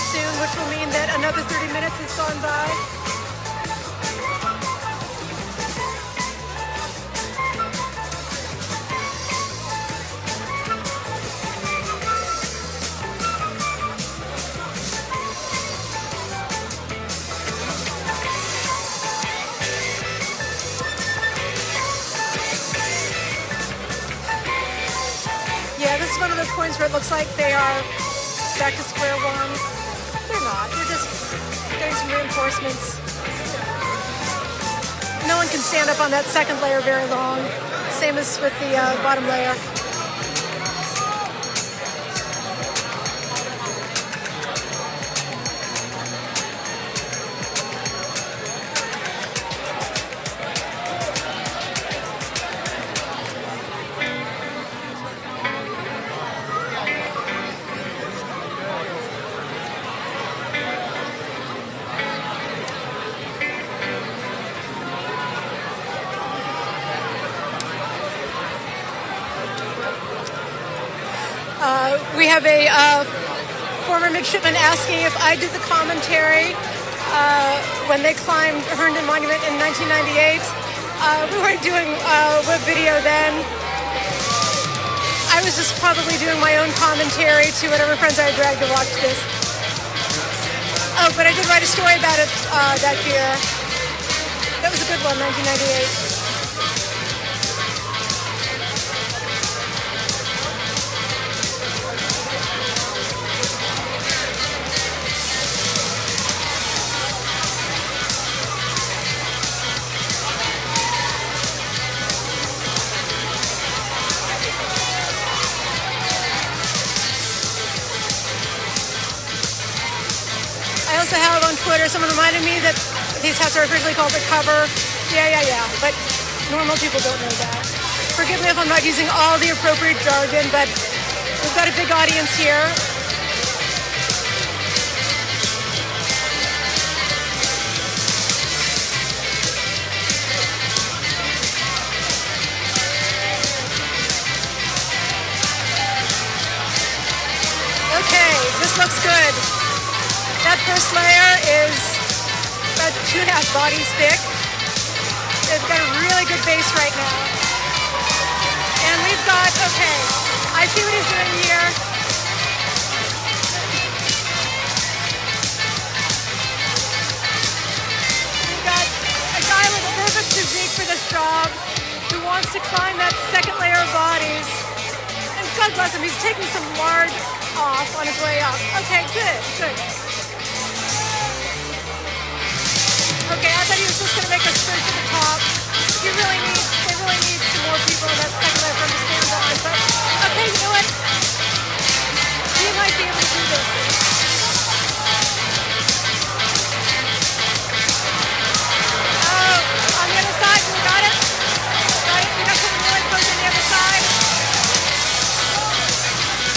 soon, which will mean that another 30 minutes has gone by. One of those points where it looks like they are back to square one. They're not. They're just getting some reinforcements. No one can stand up on that second layer very long. Same as with the bottom layer. We have a former midshipman asking if I did the commentary when they climbed Herndon Monument in 1998. We weren't doing web video then. I was just probably doing my own commentary to whatever friends I had dragged to watch this. Oh, but I did write a story about it that year. That was a good one, 1998. I also have on Twitter, someone reminded me that these hats are officially called the cover. Yeah, but normal people don't know that. Forgive me if I'm not using all the appropriate jargon, but we've got a big audience here. Okay, this looks good. That first layer is about 2.5 bodies thick. It's got a really good base right now. And we've got, okay, I see what he's doing here. We've got a guy with a perfect physique for this job who wants to climb that second layer of bodies. And God bless him, he's taking some lard off on his way up. Okay, good. Okay, I thought he was just going to make a sprint to the top. They really need some more people in that second layer for him to stand on. But, okay, you know what? He might be able to do this. Oh, on the other side, we got it. Right, we got something really close on the other side.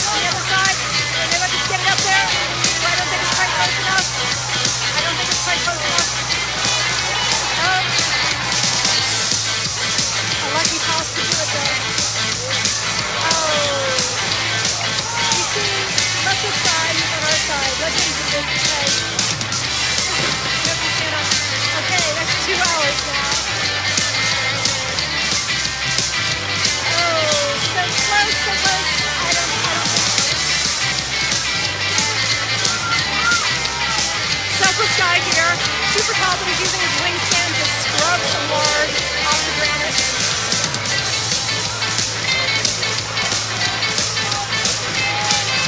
On the other side, and they let us get it up there. I don't think it's quite close enough. A lucky toss to do it though. Oh. You see, let this guy, he's on our side. Let him do this because okay, that's 2 hours now. Oh, so close. I don't Selfless guy here, super tall, but he's using his wingspan to scrub some lard off the granite.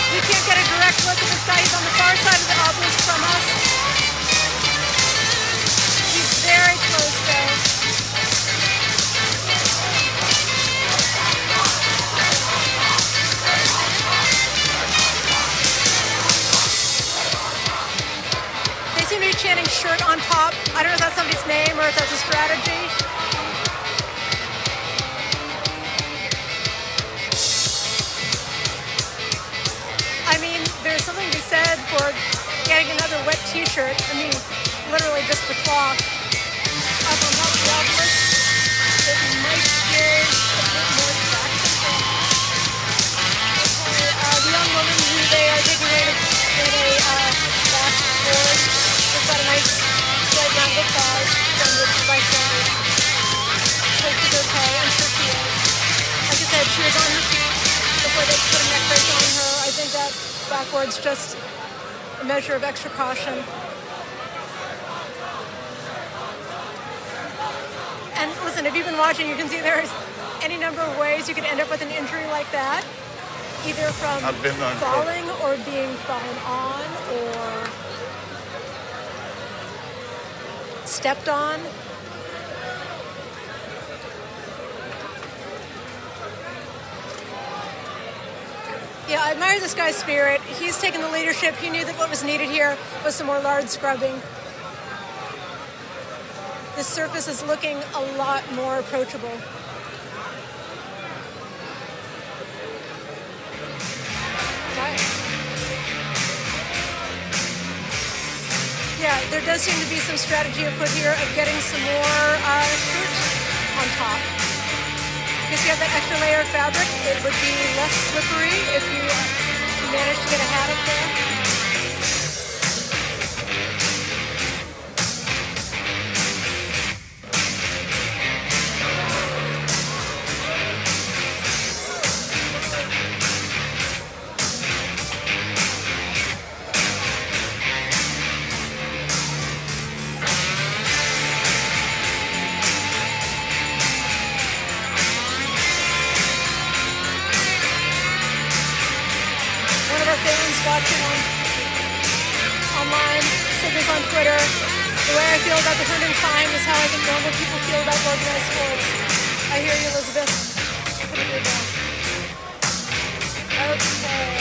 We can't get a direct look at this guy. He's on the far side of the obelisk from us. He's very close though. They seem to be chanting shirt on top. I don't know if that's somebody's name or if that's a strategy. I mean, there's something to be said for getting another wet t-shirt. I mean, literally just the cloth up on top of the obelisk. It might give a bit more traction. Okay, the young woman who they are taking in a dashboard has got a nice white round book bag from the bystanders. Hope she's okay. I'm sure she is. Like I said, she was on her feet before they put a neck brace on her. I think that backwards just a measure of extra caution. And listen, if you've been watching, you can see there's any number of ways you could end up with an injury like that. Either from falling or being fallen on or stepped on. Yeah, I admire this guy's spirit. He's taken the leadership. He knew that what was needed here was some more lard scrubbing. The surface is looking a lot more approachable. Yeah, there does seem to be some strategy afoot here of getting some more shirt on top. Because you have that extra layer of fabric, it would be less slippery if you managed to get a hat up there? Watching online, said this on Twitter. The way I feel about the Herndon climb is how I think normal people feel about organized sports. I hear you, Elizabeth. Put it here down. Okay.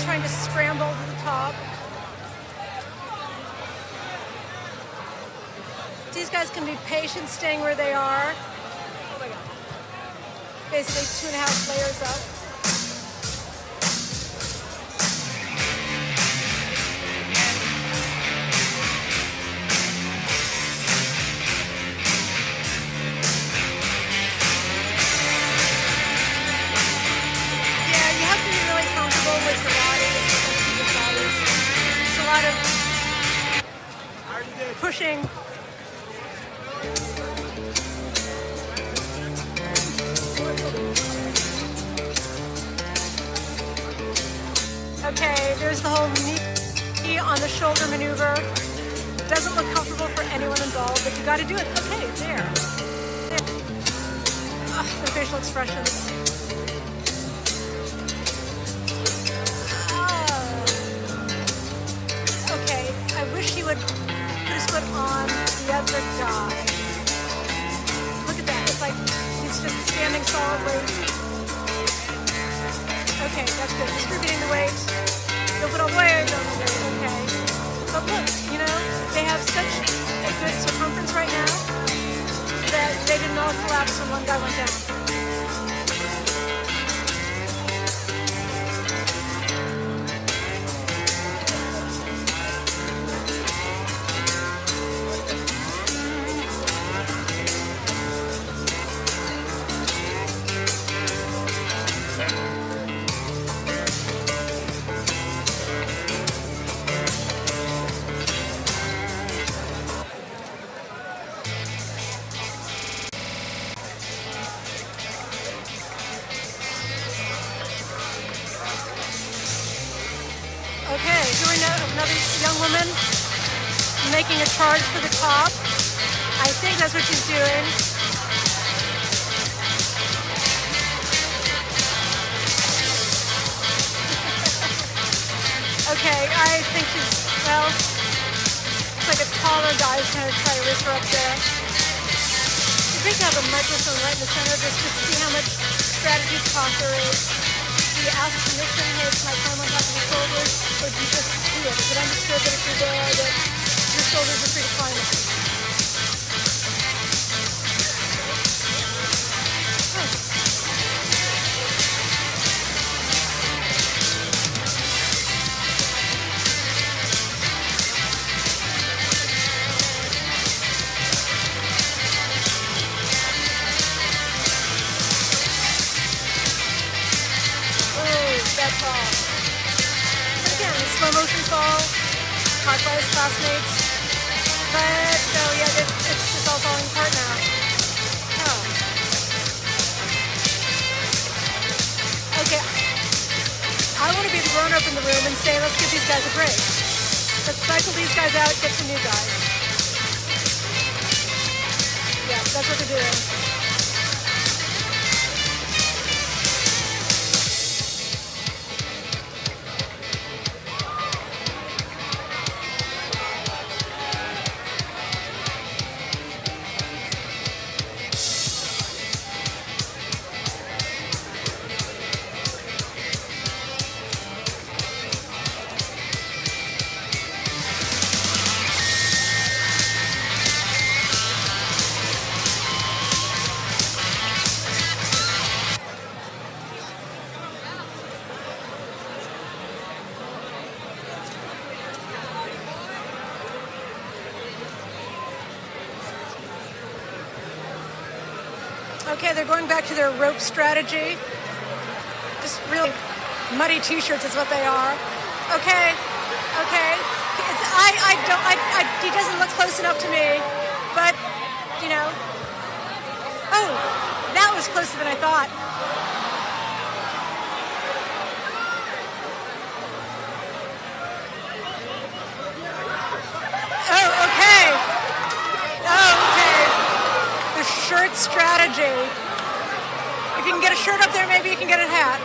Trying to scramble to the top. These guys can be patient staying where they are. Basically 2.5 layers up. Pushing. Okay, there's the whole knee on the shoulder maneuver. Doesn't look comfortable for anyone involved, but you got to do it. Okay, there. The facial expressions. Okay, I wish he would put his foot on the other guy. Look at that. It's like he's just standing solidly. Okay, that's good. Distributing the weight. Don't put all the weight on the weight. Okay. But look, you know, they have such a good circumference right now that they didn't all collapse when one guy went down. Okay, here we know another young woman making a charge for the top. I think that's what she's doing. Okay, I think she's, well, it's like a taller guy who's going to try to raise her up there. It's great to have a microphone right in the center just to see how much strategy talk there is. Do you ask permission, hey, can I climb on top of your shoulders, or do you just do it? Is it understood that if you're there, that your shoulders are free to climb it? slow motion fall, caught by his classmates. But no, yeah, it's all falling apart now. Oh. Okay. I want to be the grown-up in the room and say, let's give these guys a break. Let's cycle these guys out, get some new guys. Yeah, that's what they're doing. Okay, they're going back to their rope strategy. Just really muddy t-shirts is what they are. Okay. He doesn't look close enough to me, but, you know. Oh, that was closer than I thought. Oh, okay. The shirt strategy. If you can get a shirt up there, maybe you can get a hat.